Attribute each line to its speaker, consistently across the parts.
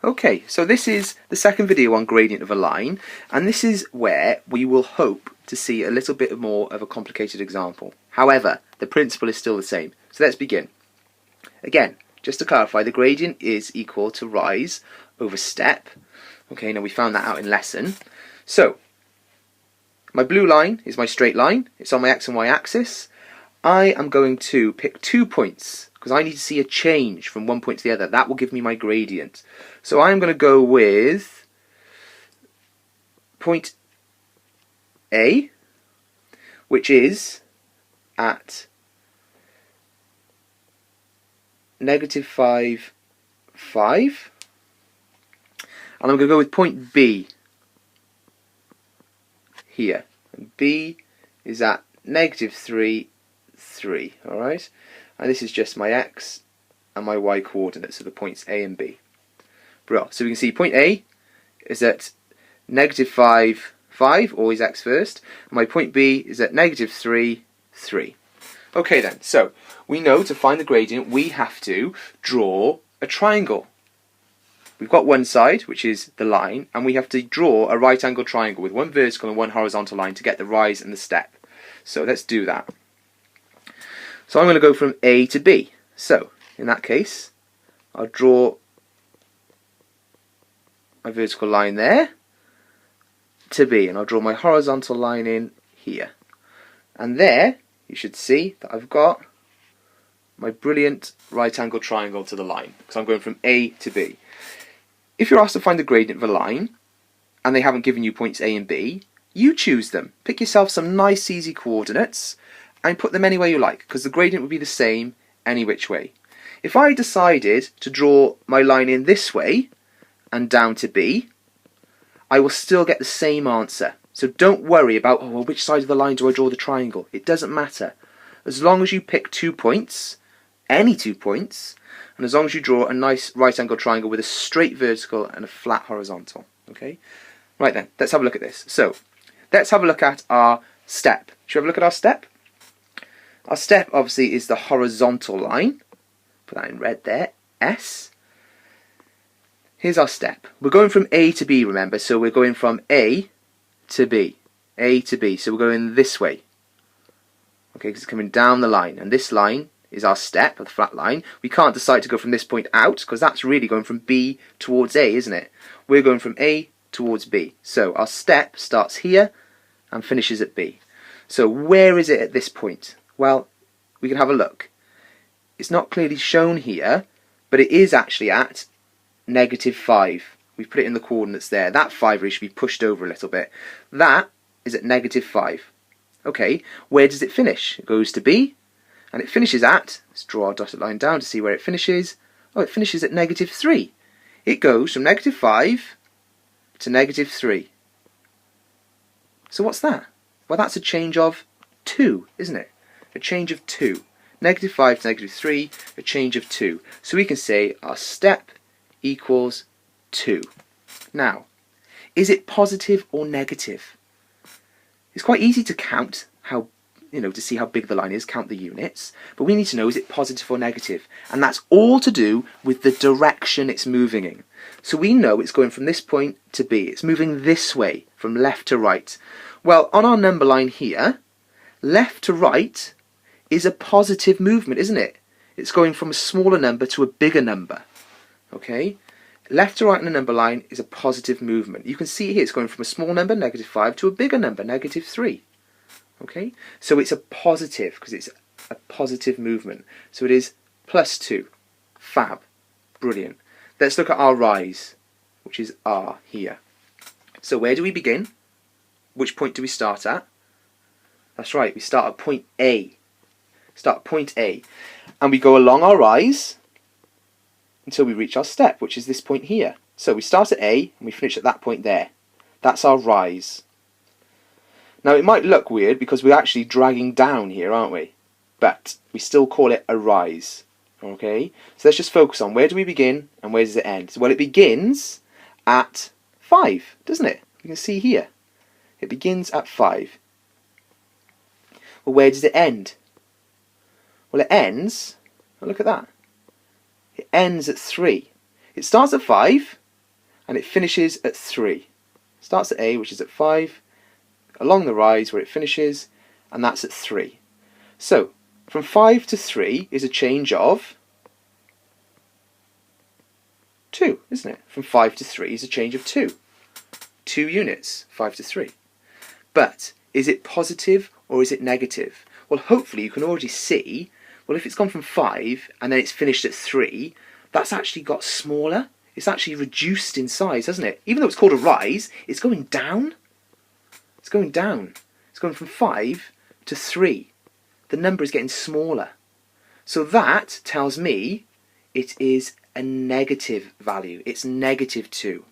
Speaker 1: Okay, so this is the second video on gradient of a line, and this is where we will hope to see a little bit more of a complicated example. However, the principle is still the same. So let's begin. Again, just to clarify, the gradient is equal to rise over step. Okay, now we found that out in lesson. So, my blue line is my straight line. It's on my x and y axis. I am going to pick 2 points because I need to see a change from one point to the other. That will give me my gradient. So I'm going to go with point A, which is at -5, 5. And I'm going to go with point B here. And B is at -3, 3. Alright? And this is just my x and my y coordinates, so the points A and B. Brilliant. So we can see point A is at -5, 5, always x first. And my point B is at -3, 3. Okay then, so we know to find the gradient we have to draw a triangle. We've got one side, which is the line, and we have to draw a right angled triangle with one vertical and one horizontal line to get the rise and the step. So let's do that. So I'm going to go from A to B. So, in that case, I'll draw my vertical line there to B, and I'll draw my horizontal line in here. And there, you should see that I've got my brilliant right angled triangle to the line, because I'm going from A to B. If you're asked to find the gradient of a line, and they haven't given you points A and B, you choose them. Pick yourself some nice easy coordinates, and put them anywhere you like, because the gradient would be the same any which way. If I decided to draw my line in this way, and down to B, I will still get the same answer. So don't worry about, oh, well, which side of the line do I draw the triangle? It doesn't matter. As long as you pick 2 points, any 2 points, and as long as you draw a nice right angled triangle with a straight vertical and a flat horizontal. Okay? Right then, let's have a look at this. So, let's have a look at our step. Shall we have a look at our step? Our step obviously is the horizontal line. Put that in red there, S. Here's our step. We're going from A to B, remember, so we're going from A to B. A to B, so we're going this way. Okay, because it's coming down the line, and this line is our step, the flat line. We can't decide to go from this point out, because that's really going from B towards A, isn't it? We're going from A towards B. So our step starts here and finishes at B. So where is it at this point? Well, we can have a look. It's not clearly shown here, but it is actually at -5. We've put it in the coordinates there. That 5 really should be pushed over a little bit. That is at -5. Okay, where does it finish? It goes to B, and it finishes at, let's draw our dotted line down to see where it finishes. Oh, it finishes at -3. It goes from -5 to -3. So what's that? Well, that's a change of 2, isn't it? A change of 2. -5 to -3, a change of 2. So we can say our step equals 2. Now, is it positive or negative? It's quite easy to count how, to see how big the line is, count the units, but we need to know, is it positive or negative? And that's all to do with the direction it's moving in. So we know it's going from this point to B. It's moving this way, from left to right. Well, on our number line here, left to right is a positive movement, isn't it? It's going from a smaller number to a bigger number. Okay? Left to right on the number line is a positive movement. You can see here it's going from a small number, -5, to a bigger number, -3. Okay? So it's a positive, because it's a positive movement. So it is +2. Fab. Brilliant. Let's look at our rise, which is R here. So where do we begin? Which point do we start at? That's right, we start at point A. Start at point A. And we go along our rise until we reach our step, which is this point here. So we start at A and we finish at that point there. That's our rise. Now it might look weird because we're actually dragging down here, aren't we? But we still call it a rise. Okay? So let's just focus on where do we begin and where does it end? Well, it begins at 5, doesn't it? You can see here. It begins at 5. Well, where does it end? Well, it ends, look at that. It ends at 3. It starts at 5 and it finishes at 3. Starts at A, which is at 5, along the rise where it finishes, and that's at 3. So, from 5 to 3 is a change of 2, isn't it? From 5 to 3 is a change of 2. 2 units, 5 to 3. But, is it positive or is it negative? Well, hopefully you can already see, well, if it's gone from 5 and then it's finished at 3, that's actually got smaller. It's actually reduced in size, hasn't it? Even though it's called a rise, it's going down. It's going down. It's going from 5 to 3. The number is getting smaller. So that tells me it is a negative value. It's negative 2.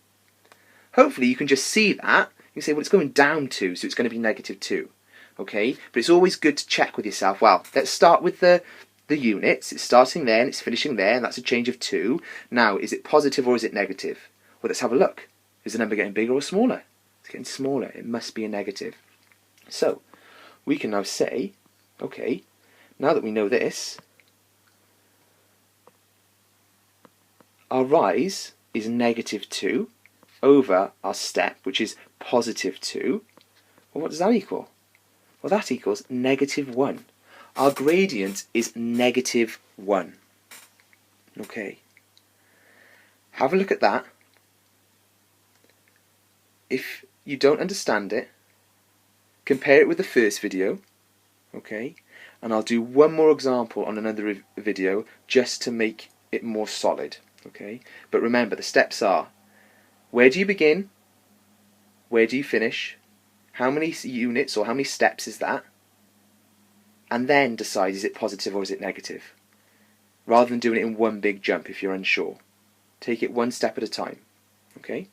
Speaker 1: Hopefully you can just see that. You can say, well, it's going down 2, so it's going to be negative 2. Okay? But it's always good to check with yourself. Well, let's start with the units. It's starting there and it's finishing there, and that's a change of 2. Now, is it positive or is it negative? Well, let's have a look. Is the number getting bigger or smaller? It's getting smaller. It must be a negative. So, we can now say, okay, now that we know this, our rise is negative 2 over our step, which is positive 2. Well, what does that equal? Well, that equals negative 1. Our gradient is negative 1. Okay. Have a look at that. If you don't understand it, compare it with the first video. Okay. And I'll do one more example on another video just to make it more solid. Okay. But remember, the steps are: where do you begin? Where do you finish? How many units or how many steps is that? And then decide, is it positive or is it negative? Rather than doing it in one big jump if you're unsure. Take it one step at a time. Okay?